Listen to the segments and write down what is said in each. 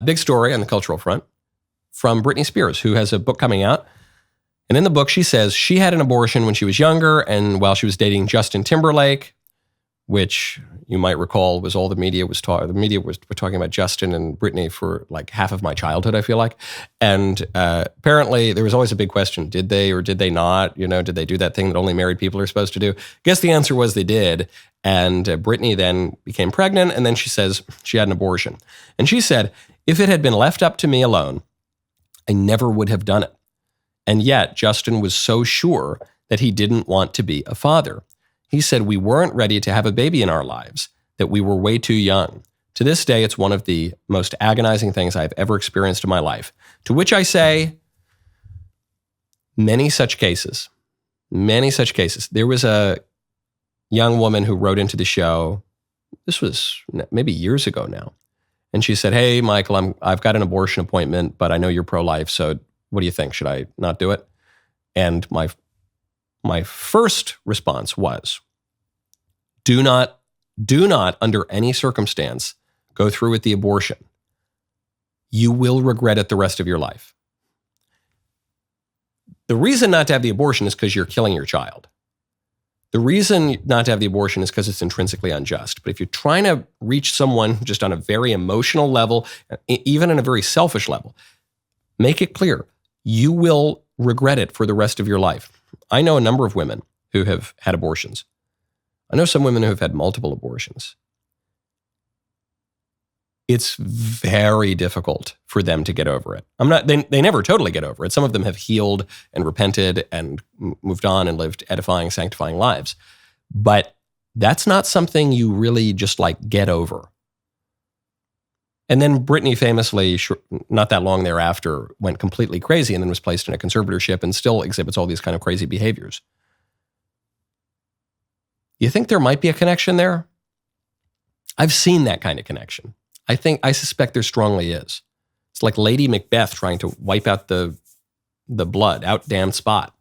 Big story on the cultural front from Britney Spears, who has a book coming out. And in the book, she says she had an abortion when she was younger and while she was dating Justin Timberlake, which you might recall was all the media was talking. The media was talking about Justin and Britney for like half of my childhood, I feel like. And apparently there was always a big question, did they or did they not? You know, did they do that thing that only married people are supposed to do? I guess the answer was they did. And Britney then became pregnant, and then she says she had an abortion. And she said, if it had been left up to me alone, I never would have done it. And yet Justin was so sure that he didn't want to be a father. He said we weren't ready to have a baby in our lives, that we were way too young. To this day, it's one of the most agonizing things I've ever experienced in my life. To which I say, many such cases. There was a young woman who wrote into the show, this was maybe years ago now, and she said, hey, Michael, I've got an abortion appointment, but I know you're pro-life, so what do you think? Should I not do it? And my first response was, do not under any circumstance go through with the abortion. You will regret it the rest of your life. The reason not to have the abortion is because you're killing your child. The reason not to have the abortion is because it's intrinsically unjust. But if you're trying to reach someone just on a very emotional level, even on a very selfish level, make it clear, you will regret it for the rest of your life. I know a number of women who have had abortions. I know some women who have had multiple abortions. It's very difficult for them to get over it. They never totally get over it. Some of them have healed and repented and moved on and lived edifying, sanctifying lives. But that's not something you really just like get over. And then Britney famously, not that long thereafter, went completely crazy and then was placed in a conservatorship and still exhibits all these kind of crazy behaviors. You think there might be a connection there? I've seen that kind of connection. I suspect there strongly is. It's like Lady Macbeth trying to wipe out the blood, out damn spot.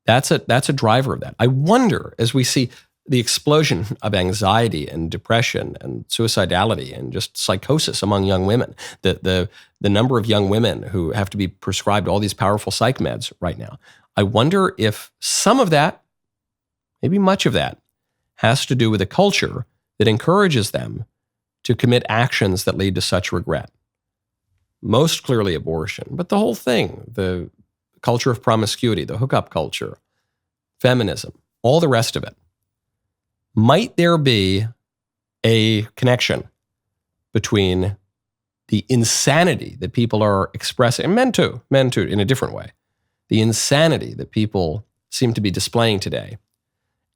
That's a driver of that. I wonder, as we see the explosion of anxiety and depression and suicidality and just psychosis among young women, the number of young women who have to be prescribed all these powerful psych meds right now. I wonder if some of that, maybe much of that, has to do with a culture that encourages them to commit actions that lead to such regret. Most clearly abortion, but the whole thing, the culture of promiscuity, the hookup culture, feminism, all the rest of it. Might there be a connection between the insanity that people are expressing, and men too, in a different way, the insanity that people seem to be displaying today,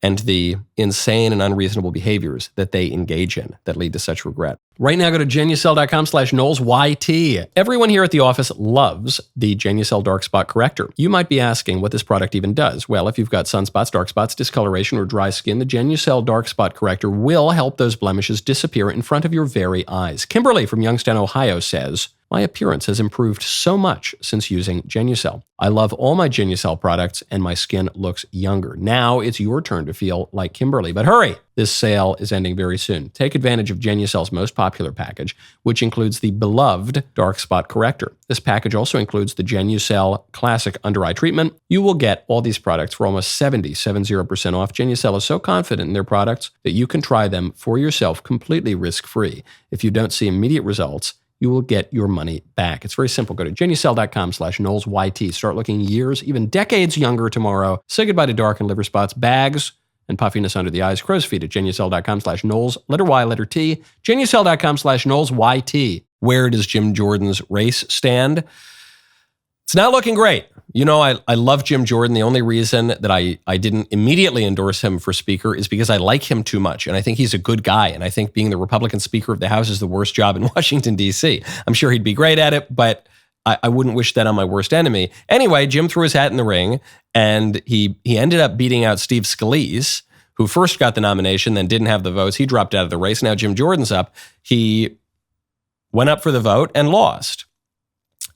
and the insane and unreasonable behaviors that they engage in that lead to such regret. Right now, go to Genucel.com/KnowlesYT. Everyone here at the office loves the Genucel Dark Spot Corrector. You might be asking what this product even does. Well, if you've got sunspots, dark spots, discoloration, or dry skin, the Genucel Dark Spot Corrector will help those blemishes disappear in front of your very eyes. Kimberly from Youngstown, Ohio says, my appearance has improved so much since using Genucel. I love all my Genucel products and my skin looks younger. Now it's your turn to feel like Kimberly. But hurry! This sale is ending very soon. Take advantage of Genucel's most popular package, which includes the beloved Dark Spot Corrector. This package also includes the Genucel Classic Under Eye Treatment. You will get all these products for almost 70% off. Genucel is so confident in their products that you can try them for yourself completely risk-free. If you don't see immediate results, you will get your money back. It's very simple. Go to Genucel.com/KnowlesYT. Start looking years, even decades younger tomorrow. Say goodbye to dark and liver spots, bags, and puffiness under the eyes. Crow's feet at Genucel.com/Knowles, letter Y, letter T. Genucel.com/KnowlesYT. Where does Jim Jordan's race stand? It's not looking great. You know, I love Jim Jordan. The only reason that I didn't immediately endorse him for speaker is because I like him too much. And I think he's a good guy. And I think being the Republican Speaker of the House is the worst job in Washington, D.C. I'm sure he'd be great at it, but I wouldn't wish that on my worst enemy. Anyway, Jim threw his hat in the ring, and he ended up beating out Steve Scalise, who first got the nomination, then didn't have the votes. He dropped out of the race. Now Jim Jordan's up. He went up for the vote and lost.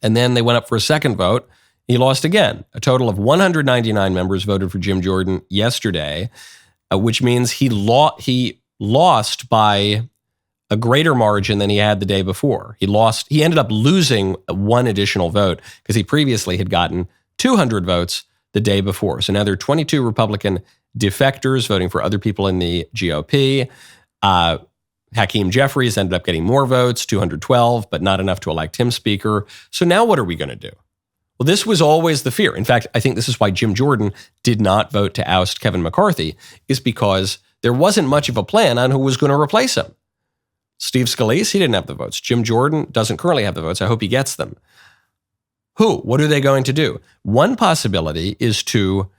And then they went up for a second vote. He lost again. A total of 199 members voted for Jim Jordan yesterday, which means he lost by a greater margin than he had the day before. He ended up losing one additional vote because he previously had gotten 200 votes the day before. So now there are 22 Republican defectors voting for other people in the GOP. Hakeem Jeffries ended up getting more votes, 212, but not enough to elect him speaker. So now what are we going to do? Well, this was always the fear. In fact, I think this is why Jim Jordan did not vote to oust Kevin McCarthy, is because there wasn't much of a plan on who was going to replace him. Steve Scalise, he didn't have the votes. Jim Jordan doesn't currently have the votes. I hope he gets them. Who? What are they going to do? One possibility is to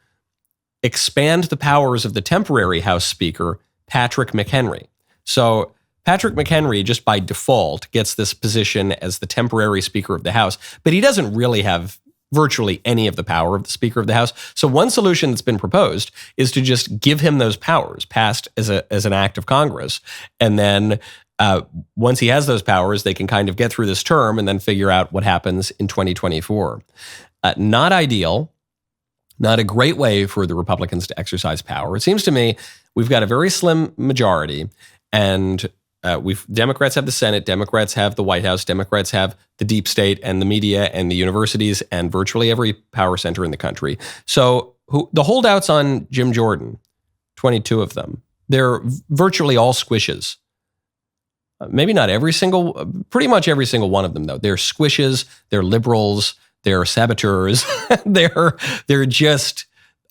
expand the powers of the temporary House Speaker, Patrick McHenry. So Patrick McHenry, just by default, gets this position as the temporary Speaker of the House, but he doesn't really have virtually any of the power of the Speaker of the House. So one solution that's been proposed is to just give him those powers, passed as an act of Congress, and then once he has those powers, they can kind of get through this term and then figure out what happens in 2024. Not ideal, not a great way for the Republicans to exercise power. It seems to me we've got a very slim majority, and Democrats have the Senate, Democrats have the White House, Democrats have the deep state and the media and the universities and virtually every power center in the country. So the holdouts on Jim Jordan, 22 of them, they're virtually all squishes. Maybe not pretty much every single one of them, though. They're squishes, they're liberals, they're saboteurs, they're just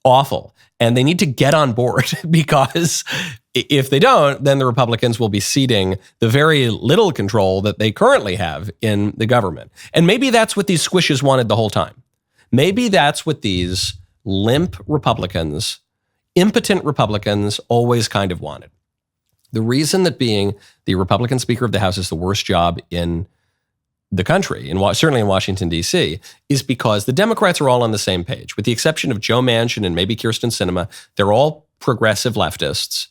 awful. And they need to get on board, because if they don't, then the Republicans will be ceding the very little control that they currently have in the government. And maybe that's what these squishes wanted the whole time. Maybe that's what these limp Republicans, impotent Republicans, always kind of wanted. The reason that being the Republican Speaker of the House is the worst job in the country, certainly in Washington, D.C., is because the Democrats are all on the same page. With the exception of Joe Manchin and maybe Kyrsten Sinema, they're all progressive leftists.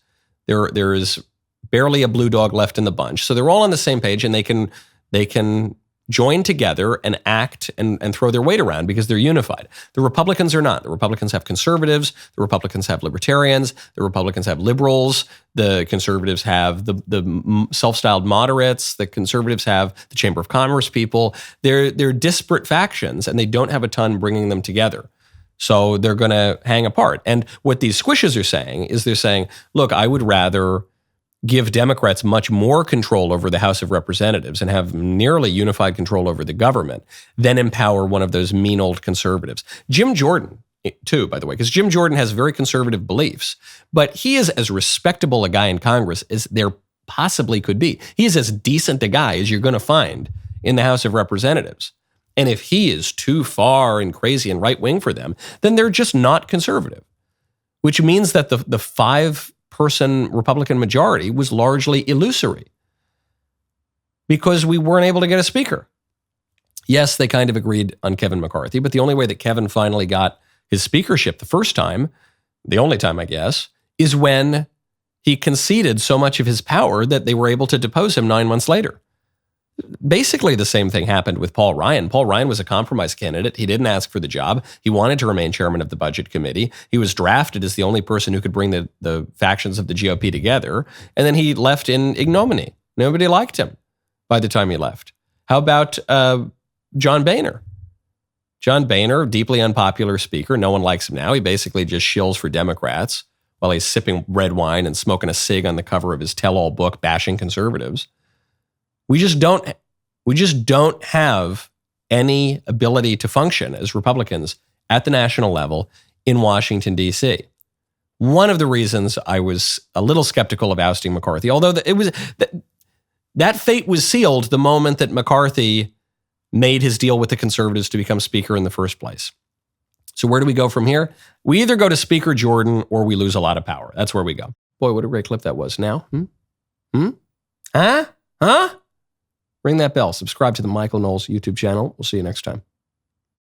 There is barely a blue dog left in the bunch. So they're all on the same page, and they can join together and act and throw their weight around because they're unified. The Republicans are not. The Republicans have conservatives. The Republicans have libertarians. The Republicans have liberals. The conservatives have the self-styled moderates. The conservatives have the Chamber of Commerce people. They're disparate factions, and they don't have a ton bringing them together. So they're going to hang apart. And what these squishes are saying is they're saying, look, I would rather give Democrats much more control over the House of Representatives and have nearly unified control over the government than empower one of those mean old conservatives. Jim Jordan, too, by the way, because Jim Jordan has very conservative beliefs, but he is as respectable a guy in Congress as there possibly could be. He is as decent a guy as you're going to find in the House of Representatives. And if he is too far and crazy and right-wing for them, then they're just not conservative, which means that the 5-person Republican majority was largely illusory because we weren't able to get a speaker. Yes, they kind of agreed on Kevin McCarthy, but the only way that Kevin finally got his speakership the first time, the only time, I guess, is when he conceded so much of his power that they were able to depose him 9 months later. Basically, the same thing happened with Paul Ryan. Paul Ryan was a compromise candidate. He didn't ask for the job. He wanted to remain chairman of the Budget Committee. He was drafted as the only person who could bring the factions of the GOP together. And then he left in ignominy. Nobody liked him by the time he left. How about John Boehner? John Boehner, deeply unpopular speaker. No one likes him now. He basically just shills for Democrats while he's sipping red wine and smoking a cig on the cover of his tell-all book bashing conservatives. We just don't have any ability to function as Republicans at the national level in Washington, D.C. One of the reasons I was a little skeptical of ousting McCarthy, although that fate was sealed the moment that McCarthy made his deal with the conservatives to become speaker in the first place. So where do we go from here? We either go to Speaker Jordan or we lose a lot of power. That's where we go. Boy, what a great clip that was. Now? Huh? Ring that bell. Subscribe to the Michael Knowles YouTube channel. We'll see you next time.